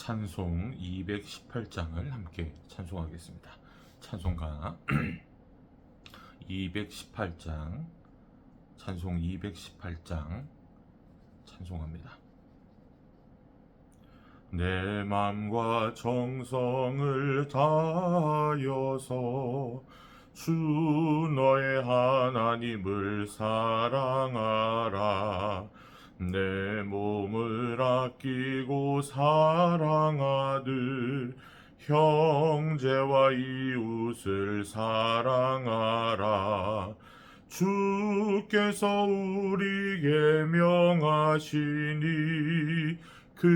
찬송 218장을 함께 찬송하겠습니다. 찬송가 218장, 찬송 218장 찬송합니다. 내 맘과 정성을 다하여서 주 너의 하나님을 사랑하라. 내 몸을 아끼고 사랑하듯 형제와 이웃을 사랑하라. 주께서 우리에게 명하시니 그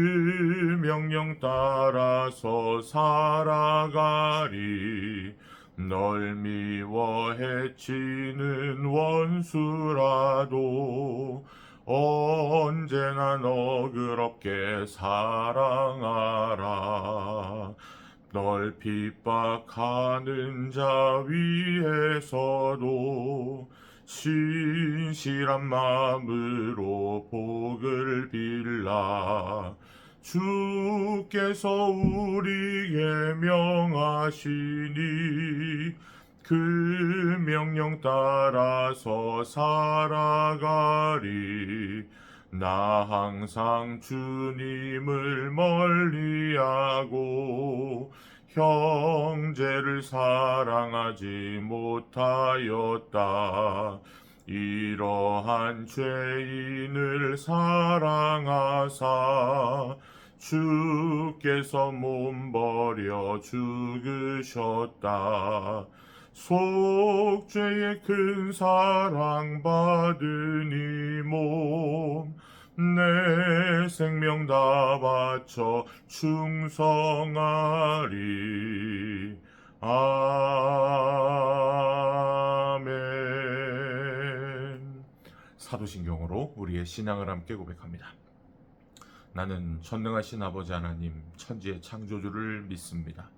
명령 따라서 살아가리. 널 미워 해치는 원수라도 언제나 너그럽게 사랑하라. 널 핍박하는 자 위에서도 신실한 마음으로 복을 빌라. 주께서 우리에게 명하시니 그 명령 따라서 살아가리. 나 항상 주님을 멀리하고 형제를 사랑하지 못하였다. 이러한 죄인을 사랑하사 주께서 몸 버려 죽으셨다. 속죄의 큰 사랑 받은 이 몸 내 생명 다 바쳐 충성하리. 아멘. 사도신경으로 우리의 신앙을 함께 고백합니다. 나는 전능하신 아버지 하나님 천지의 창조주를 믿습니다.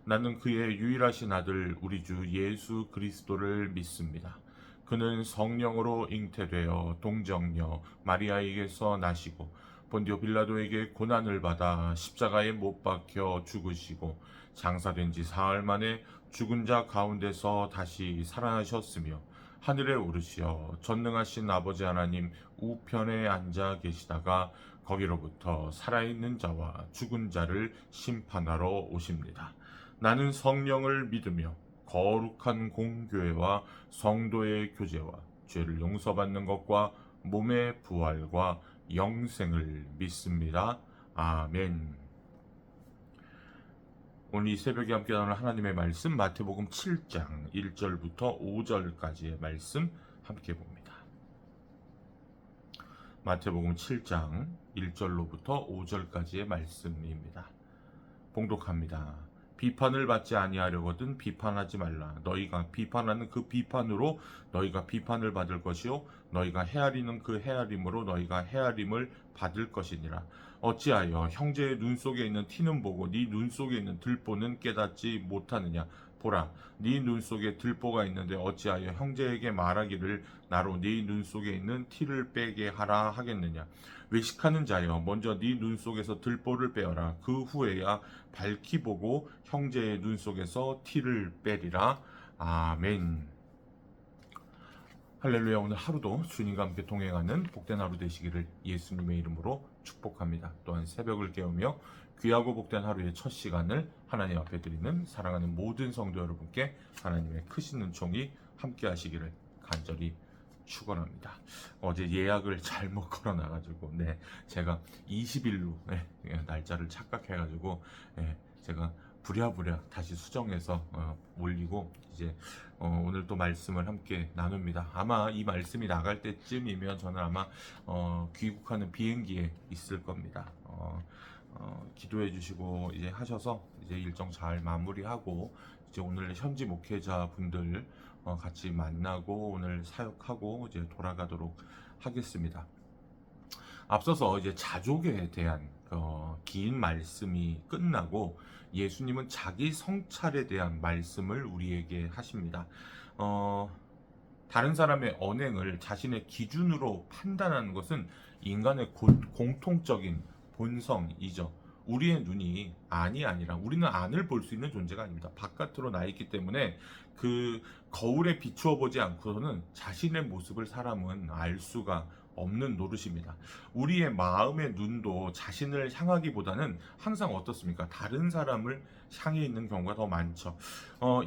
나는 그의 유일하신 아들 우리 주 예수 그리스도를 믿습니다. 그는 성령으로 잉태되어 동정녀 마리아에게서 나시고 본디오 빌라도에게 고난을 받아 십자가에 못 박혀 죽으시고 장사된 지 사흘 만에 죽은 자 가운데서 다시 살아나셨으며 하늘에 오르시어 전능하신 아버지 하나님 우편에 앉아 계시다가 거기로부터 살아있는 자와 죽은 자를 심판하러 오십니다. 나는 성령을 믿으며 거룩한 공교회와 성도의 교제와 죄를 용서받는 것과 몸의 부활과 영생을 믿습니다. 아멘. 오늘 이 새벽에 함께 나누는 하나님의 말씀 마태복음 7장 1절부터 5절까지의 말씀 함께 봅니다. 마태복음 7장 1절로부터 5절까지의 말씀입니다. 봉독합니다. 비판을 받지 아니하려거든 비판하지 말라. 너희가 비판하는 그 비판으로 너희가 비판을 받을 것이요 너희가 헤아리는 그 헤아림으로 너희가 헤아림을 받을 것이니라. 어찌하여 형제의 눈 속에 있는 티는 보고 네 눈 속에 있는 들보는 깨닫지 못하느냐. 보라, 네 눈 속에 들보가 있는데 어찌하여 형제에게 말하기를 나로 네 눈 속에 있는 티를 빼게 하라 하겠느냐. 외식하는 자여, 먼저 네 눈 속에서 들보를 빼어라. 그 후에야 밝히 보고 형제의 눈 속에서 티를 빼리라. 아멘. 할렐루야. 오늘 하루도 주님과 함께 동행하는 복된 하루 되시기를 예수님의 이름으로 축복합니다. 또한 새벽을 깨우며 귀하고 복된 하루의 첫 시간을 하나님 앞에 드리는 사랑하는 모든 성도 여러분께 하나님의 크신 은총이 함께 하시기를 간절히 축원합니다. 어제 예약을 잘못 걸어놔가지고 제가 20일로 날짜를 착각해가지고 제가 부랴부랴 다시 수정해서 올리고 이제 오늘 또 말씀을 함께 나눕니다. 아마 이 말씀이 나갈 때쯤이면 저는 아마 귀국하는 비행기에 있을 겁니다. 기도해 주시고 이제 하셔서 이제 일정 잘 마무리하고 이제 오늘 현지 목회자 분들 같이 만나고 오늘 사역하고 이제 돌아가도록 하겠습니다. 앞서서 이제 자족에 대한 긴 말씀이 끝나고 예수님은 자기 성찰에 대한 말씀을 우리에게 하십니다. 다른 사람의 언행을 자신의 기준으로 판단하는 것은 인간의 공통적인 본성이죠. 우리의 눈이 안이 아니라 우리는 안을 볼 수 있는 존재가 아닙니다. 바깥으로 나 있기 때문에 그 거울에 비추어 보지 않고서는 자신의 모습을 사람은 알 수가 없는 노릇입니다. 우리의 마음의 눈도 자신을 향하기보다는 항상 어떻습니까? 다른 사람을 향해 있는 경우가 더 많죠.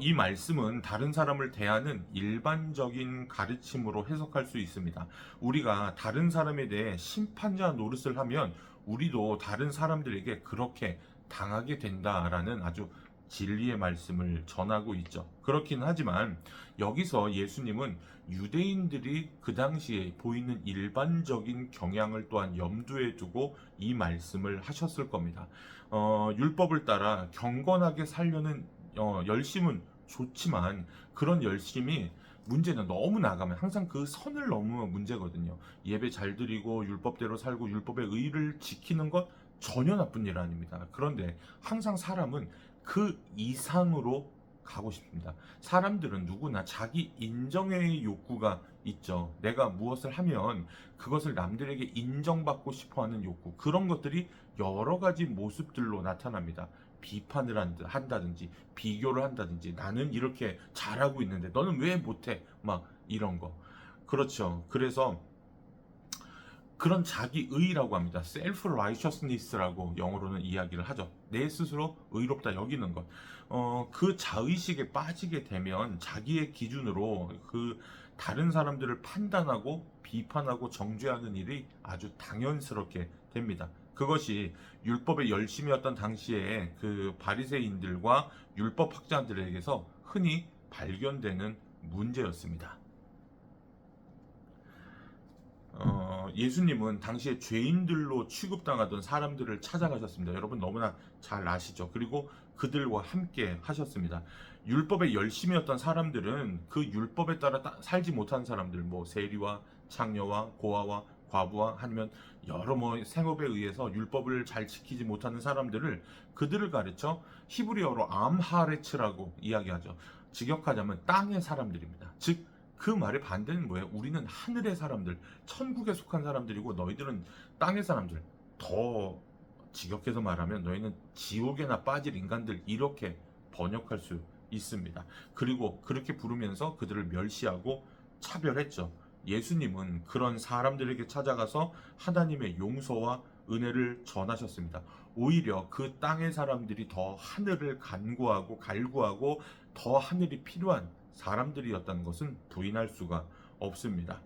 이 말씀은 다른 사람을 대하는 일반적인 가르침으로 해석할 수 있습니다. 우리가 다른 사람에 대해 심판자 노릇을 하면 우리도 다른 사람들에게 그렇게 당하게 된다라는 아주 진리의 말씀을 전하고 있죠. 그렇긴 하지만 여기서 예수님은 유대인들이 그 당시에 보이는 일반적인 경향을 또한 염두에 두고 이 말씀을 하셨을 겁니다. 율법을 따라 경건하게 살려는 열심은 좋지만 그런 열심이 문제는 너무 나가면 항상 그 선을 넘으면 문제거든요. 예배 잘 드리고 율법대로 살고 율법의 의를 지키는 것 전혀 나쁜 일 아닙니다. 그런데 항상 사람은 그 이상으로 가고 싶습니다. 사람들은 누구나 자기 인정의 욕구가 있죠. 내가 무엇을 하면 그것을 남들에게 인정받고 싶어 하는 욕구. 그런 것들이 여러 가지 모습들로 나타납니다. 비판을 한다든지, 비교를 한다든지, 나는 이렇게 잘하고 있는데 너는 왜 못해? 막 이런 거. 그렇죠. 그래서 그런 자기의라고 합니다. self-righteousness라고 영어로는 이야기를 하죠. 내 스스로 의롭다 여기는 것. 그 자의식에 빠지게 되면 자기의 기준으로 그 다른 사람들을 판단하고 비판하고 정죄하는 일이 아주 당연스럽게 됩니다. 그것이 율법의 열심이었던 당시에 그 바리새인들과 율법 학자들에게서 흔히 발견되는 문제였습니다. 예수님은 당시에 죄인들로 취급당하던 사람들을 찾아가셨습니다. 여러분 너무나 잘 아시죠? 그리고 그들과 함께 하셨습니다. 율법에 열심이었던 사람들은 그 율법에 따라 살지 못한 사람들, 뭐 세리와 창녀와 고아와 과부와 아니면 여러 생업에 의해서 율법을 잘 지키지 못하는 사람들을 그들을 가르쳐 히브리어로 암하레츠라고 이야기하죠. 직역하자면 땅의 사람들입니다. 즉 그 말의 반대는 뭐예요? 우리는 하늘의 사람들, 천국에 속한 사람들이고 너희들은 땅의 사람들. 더 직역해서 말하면 너희는 지옥에나 빠질 인간들, 이렇게 번역할 수 있습니다. 그리고 그렇게 부르면서 그들을 멸시하고 차별했죠. 예수님은 그런 사람들에게 찾아가서 하나님의 용서와 은혜를 전하셨습니다. 오히려 그 땅의 사람들이 더 하늘을 간구하고 갈구하고 더 하늘이 필요한 사람들이었다는 것은 부인할 수가 없습니다.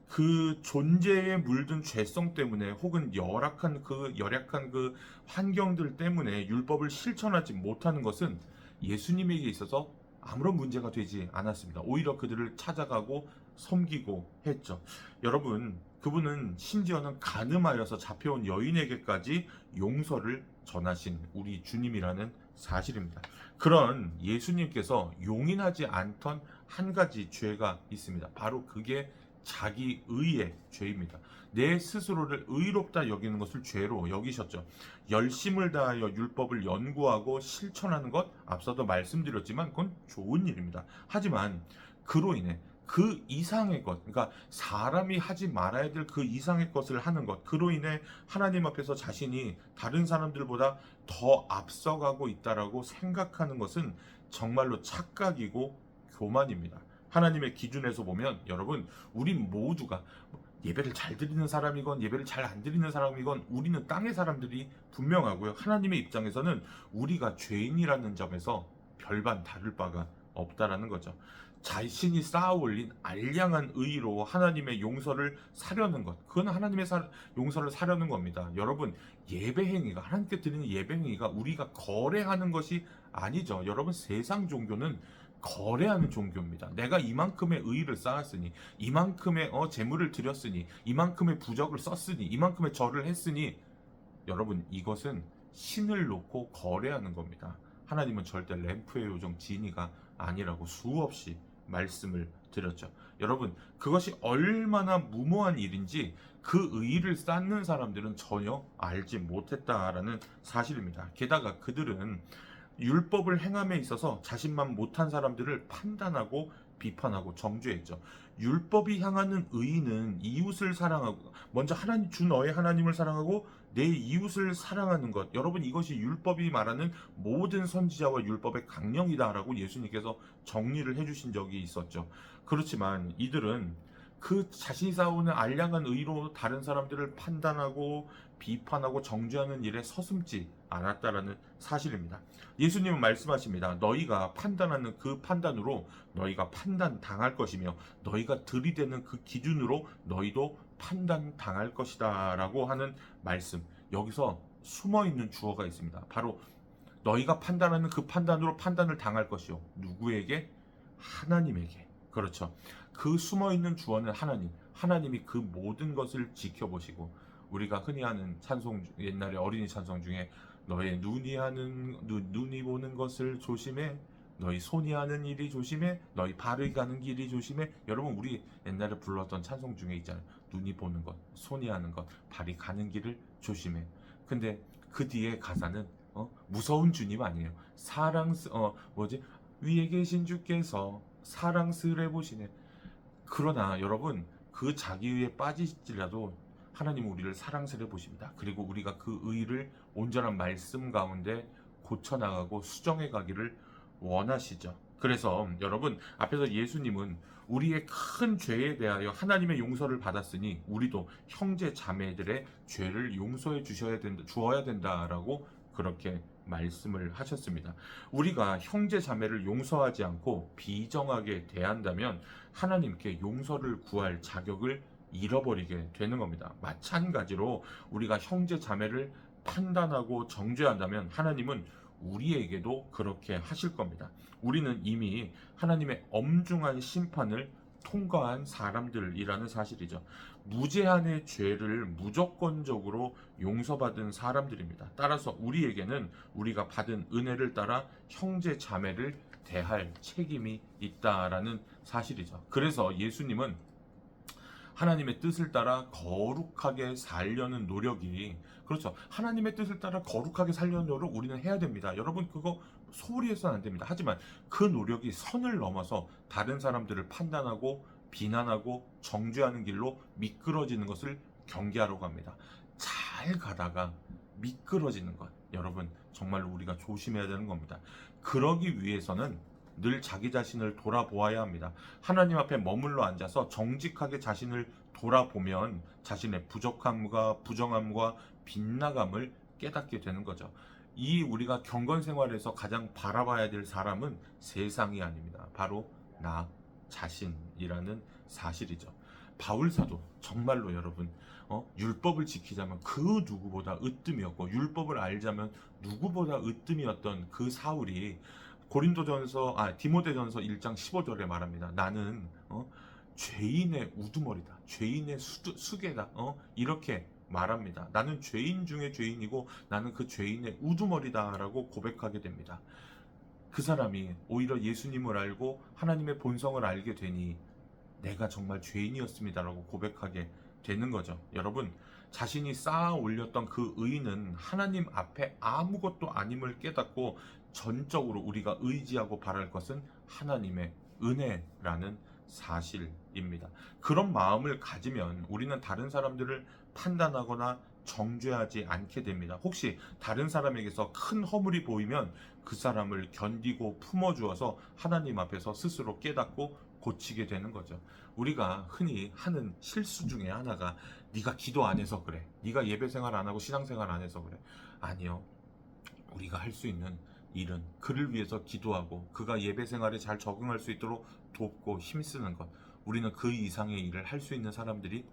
그 존재에 물든 죄성 때문에 혹은 열악한 그 환경들 때문에 율법을 실천하지 못하는 것은 예수님에게 있어서 아무런 문제가 되지 않았습니다. 오히려 그들을 찾아가고 섬기고 했죠. 여러분, 그분은 심지어는 간음하여서 잡혀온 여인에게까지 용서를 전하신 우리 주님이라는 사실입니다. 그런 예수님께서 용인하지 않던 한 가지 죄가 있습니다. 바로 그게 자기의의 죄입니다. 내 스스로를 의롭다 여기는 것을 죄로 여기셨죠. 열심을 다하여 율법을 연구하고 실천하는 것, 앞서도 말씀드렸지만 그건 좋은 일입니다. 하지만 그로 인해 그 이상의 것, 그러니까 사람이 하지 말아야 될 그 이상의 것을 하는 것, 그로 인해 하나님 앞에서 자신이 다른 사람들보다 더 앞서가고 있다라고 생각하는 것은 정말로 착각이고 교만입니다. 하나님의 기준에서 보면 여러분, 우리 모두가 예배를 잘 드리는 사람이건 예배를 잘 안 드리는 사람이건 우리는 땅의 사람들이 분명하고요. 하나님의 입장에서는 우리가 죄인이라는 점에서 별반 다를 바가 없다라는 거죠. 자신이 쌓아 올린 알량한 의로 하나님의 용서를 사려는 것, 그건 하나님의 용서를 사려는 겁니다. 여러분, 예배 행위가, 하나님께 드리는 예배 행위가 우리가 거래하는 것이 아니죠. 여러분, 세상 종교는 거래하는 종교입니다. 내가 이만큼의 의를 쌓았으니, 이만큼의 재물을 드렸으니, 이만큼의 부적을 썼으니, 이만큼의 절을 했으니, 여러분, 이것은 신을 놓고 거래하는 겁니다. 하나님은 절대 램프의 요정 지니가 아니라고 수없이 말씀을 드렸죠. 여러분, 그것이 얼마나 무모한 일인지 그 의의를 쌓는 사람들은 전혀 알지 못했다라는 사실입니다. 게다가 그들은 율법을 행함에 있어서 자신만 못한 사람들을 판단하고 비판하고 정죄했죠. 율법이 향하는 의의는 이웃을 사랑하고, 먼저 주 너의 하나님을 사랑하고 내 이웃을 사랑하는 것. 여러분, 이것이 율법이 말하는 모든 선지자와 율법의 강령이다라고 예수님께서 정리를 해주신 적이 있었죠. 그렇지만 이들은 그 자신이 쌓아오는 알량한 의로 다른 사람들을 판단하고 비판하고 정죄하는 일에 서슴지 않았다라는 사실입니다. 예수님은 말씀하십니다. 너희가 판단하는 그 판단으로 너희가 판단 당할 것이며 너희가 들이대는 그 기준으로 너희도 판단 당할 것이다 라고 하는 말씀. 여기서 숨어있는 주어가 있습니다. 바로 너희가 판단하는 그 판단으로 판단을 당할 것이요. 누구에게? 하나님에게. 그렇죠. 그 숨어있는 주어는 하나님. 하나님이 그 모든 것을 지켜보시고, 우리가 흔히 하는 찬송, 옛날에 어린이 찬송 중에 너의 눈이 보는 것을 조심해, 너희 손이 하는 일이 조심해, 너희 발이 가는 길이 조심해. 여러분, 우리 옛날에 불렀던 찬송 중에 있잖아요. 눈이 보는 것, 손이 하는 것, 발이 가는 길을 조심해. 근데 그 뒤에 가사는 무서운 주님 아니에요. 위에 계신 주께서 사랑스레 보시네. 그러나 여러분, 그 자기의에 빠질지라도 하나님은 우리를 사랑스레 보십니다. 그리고 우리가 그 의를 온전한 말씀 가운데 고쳐나가고 수정해 가기를 원하시죠. 그래서 여러분, 앞에서 예수님은 우리의 큰 죄에 대하여 하나님의 용서를 받았으니 우리도 형제 자매들의 죄를 용서해 주어야 된다라고 그렇게 말씀을 하셨습니다. 우리가 형제 자매를 용서하지 않고 비정하게 대한다면 하나님께 용서를 구할 자격을 잃어버리게 되는 겁니다. 마찬가지로 우리가 형제 자매를 판단하고 정죄한다면 하나님은 우리에게도 그렇게 하실 겁니다. 우리는 이미 하나님의 엄중한 심판을 통과한 사람들이라는 사실이죠. 무제한의 죄를 무조건적으로 용서받은 사람들입니다. 따라서 우리에게는 우리가 받은 은혜를 따라 형제 자매를 대할 책임이 있다라는 사실이죠. 그래서 예수님은 하나님의 뜻을 따라 거룩하게 살려는 노력이, 그렇죠, 하나님의 뜻을 따라 거룩하게 살려는 노력 우리는 해야 됩니다. 여러분, 그거 소홀히 해서는 안 됩니다. 하지만 그 노력이 선을 넘어서 다른 사람들을 판단하고 비난하고 정죄하는 길로 미끄러지는 것을 경계하려고 합니다. 잘 가다가 미끄러지는 것, 여러분 정말로 우리가 조심해야 되는 겁니다. 그러기 위해서는 늘 자기 자신을 돌아보아야 합니다. 하나님 앞에 머물러 앉아서 정직하게 자신을 돌아보면 자신의 부족함과 부정함과 빗나감을 깨닫게 되는 거죠. 이 우리가 경건 생활에서 가장 바라봐야 될 사람은 세상이 아닙니다. 바로 나 자신이라는 사실이죠. 바울 사도 정말로 여러분, 율법을 지키자면 그 누구보다 으뜸이었고 율법을 알자면 누구보다 으뜸이었던 그 사울이 디모데전서 1장 15절에 말합니다. 나는 죄인의 우두머리다. 죄인의 수개다. 이렇게 말합니다. 나는 죄인 중에 죄인이고 나는 그 죄인의 우두머리다라고 고백하게 됩니다. 그 사람이 오히려 예수님을 알고 하나님의 본성을 알게 되니 내가 정말 죄인이었습니다라고 고백하게 되는 거죠. 여러분, 자신이 쌓아 올렸던 그 의는 하나님 앞에 아무것도 아님을 깨닫고 전적으로 우리가 의지하고 바랄 것은 하나님의 은혜라는 사실입니다. 그런 마음을 가지면 우리는 다른 사람들을 판단하거나 정죄하지 않게 됩니다. 혹시 다른 사람에게서 큰 허물이 보이면 그 사람을 견디고 품어주어서 하나님 앞에서 스스로 깨닫고 고치게 되는 거죠. 우리가 흔히 하는 실수 중에 하나가 네가 기도 안 해서 그래. 네가 예배 생활 안 하고 신앙 생활 안 해서 그래. 아니요. 우리가 할 수 있는 일은 그를 위해서 기도하고 그가 예배 생활에 잘 적응할 수 있도록 돕고 힘쓰는 것. 우리는 그 이상의 일을 할 수 있는 사람들이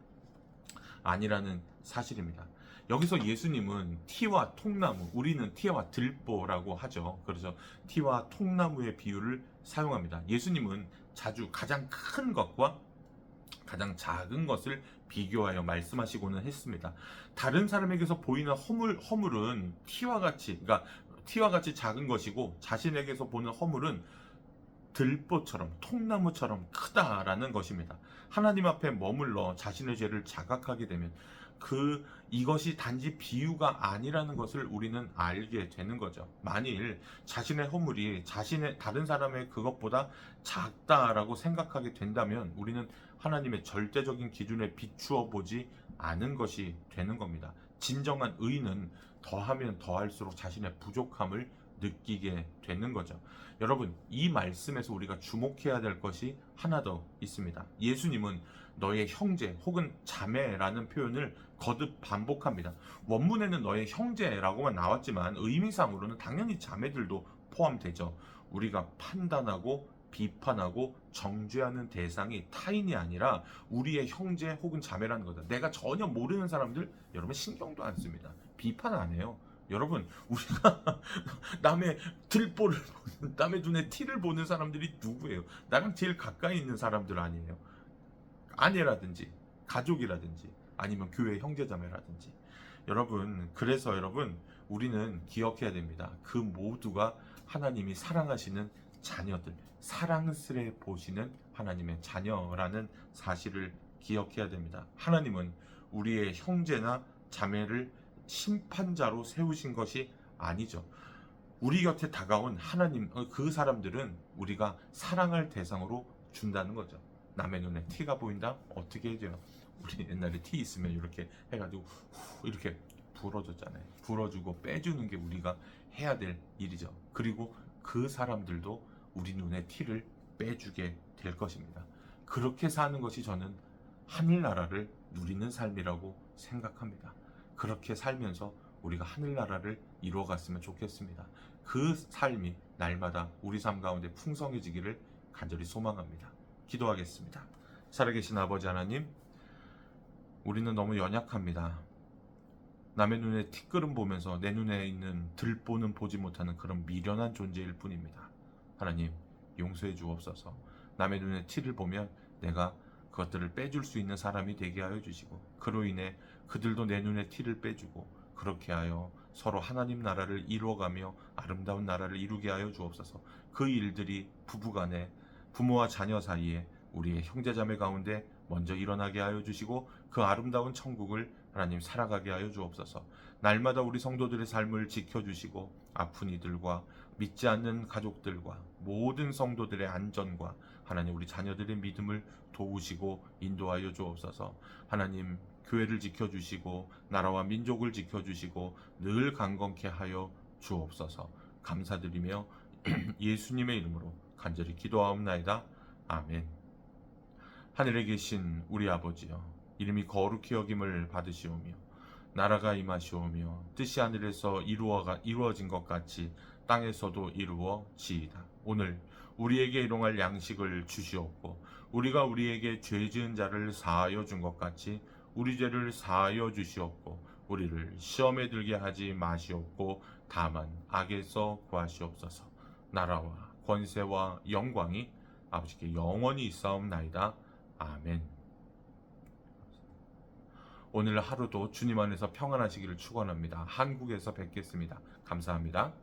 아니라는 사실입니다. 여기서 예수님은 티와 통나무, 우리는 티와 들보라고 하죠. 그래서 티와 통나무의 비유를 사용합니다. 예수님은 자주 가장 큰 것과 가장 작은 것을 비교하여 말씀하시고는 했습니다. 다른 사람에게서 보이는 허물은 티와 같이 작은 것이고 자신에게서 보는 허물은 들보처럼 통나무처럼 크다라는 것입니다. 하나님 앞에 머물러 자신의 죄를 자각하게 되면 이것이 단지 비유가 아니라는 것을 우리는 알게 되는 거죠. 만일 자신의 허물이 다른 사람의 그것보다 작다라고 생각하게 된다면 우리는 하나님의 절대적인 기준에 비추어 보지 않은 것이 되는 겁니다. 진정한 의는 더하면 더할수록 자신의 부족함을 느끼게 되는 거죠. 여러분, 이 말씀에서 우리가 주목해야 될 것이 하나 더 있습니다. 예수님은 너의 형제 혹은 자매라는 표현을 거듭 반복합니다. 원문에는 너의 형제라고만 나왔지만 의미상으로는 당연히 자매들도 포함되죠. 우리가 판단하고 비판하고 정죄하는 대상이 타인이 아니라 우리의 형제 혹은 자매라는 거다. 내가 전혀 모르는 사람들 여러분 신경도 안 씁니다. 비판 안 해요. 여러분, 우리가 남의 들보를 보는, 남의 눈에 티를 보는 사람들이 누구예요? 나랑 제일 가까이 있는 사람들 아니에요. 아내라든지 가족이라든지 아니면 교회 형제자매라든지. 여러분, 그래서 여러분, 우리는 기억해야 됩니다. 그 모두가 하나님이 사랑하시는 자녀들, 사랑스레 보시는 하나님의 자녀라는 사실을 기억해야 됩니다. 하나님은 우리의 형제나 자매를 심판자로 세우신 것이 아니죠. 우리 곁에 다가온 하나님, 그 사람들은 우리가 사랑할 대상으로 준다는 거죠. 남의 눈에 티가 보인다? 어떻게 해줘요? 우리 옛날에 티 있으면 이렇게 해가지고 이렇게 불어줬잖아요. 불어주고 빼주는 게 우리가 해야 될 일이죠. 그리고 그 사람들도 우리 눈에 티를 빼주게 될 것입니다. 그렇게 사는 것이 저는 하늘나라를 누리는 삶이라고 생각합니다. 그렇게 살면서 우리가 하늘나라를 이루어갔으면 좋겠습니다. 그 삶이 날마다 우리 삶 가운데 풍성해지기를 간절히 소망합니다. 기도하겠습니다. 살아계신 아버지 하나님, 우리는 너무 연약합니다. 남의 눈에 티끌은 보면서 내 눈에 있는 들보는 보지 못하는 그런 미련한 존재일 뿐입니다. 하나님, 용서해 주옵소서. 남의 눈에 티를 보면 내가 그것들을 빼줄 수 있는 사람이 되게 하여 주시고, 그로 인해 그들도 내 눈에 티를 빼주고, 그렇게 하여 서로 하나님 나라를 이루어가며 아름다운 나라를 이루게 하여 주옵소서. 그 일들이 부부간에, 부모와 자녀 사이에, 우리의 형제자매 가운데 먼저 일어나게 하여 주시고, 그 아름다운 천국을 하나님 살아가게 하여 주옵소서. 날마다 우리 성도들의 삶을 지켜주시고, 아픈 이들과 믿지 않는 가족들과 모든 성도들의 안전과 하나님 우리 자녀들의 믿음을 도우시고 인도하여 주옵소서. 하나님, 교회를 지켜주시고 나라와 민족을 지켜주시고 늘 강건케 하여 주옵소서. 감사드리며 예수님의 이름으로 간절히 기도하옵나이다. 아멘. 하늘에 계신 우리 아버지여, 이름이 거룩히 여김을 받으시오며 나라가 임하시오며 뜻이 하늘에서 이루어진 것 같이 땅에서도 이루어지이다. 오늘 우리에게 일용할 양식을 주시옵고 우리가 우리에게 죄 지은 자를 사하여 준 것 같이 우리 죄를 사하여 주시옵고 우리를 시험에 들게 하지 마시옵고 다만 악에서 구하시옵소서. 나라와 권세와 영광이 아버지께 영원히 있사옵나이다. 아멘. 오늘 하루도 주님 안에서 평안하시기를 축원합니다. 한국에서 뵙겠습니다. 감사합니다.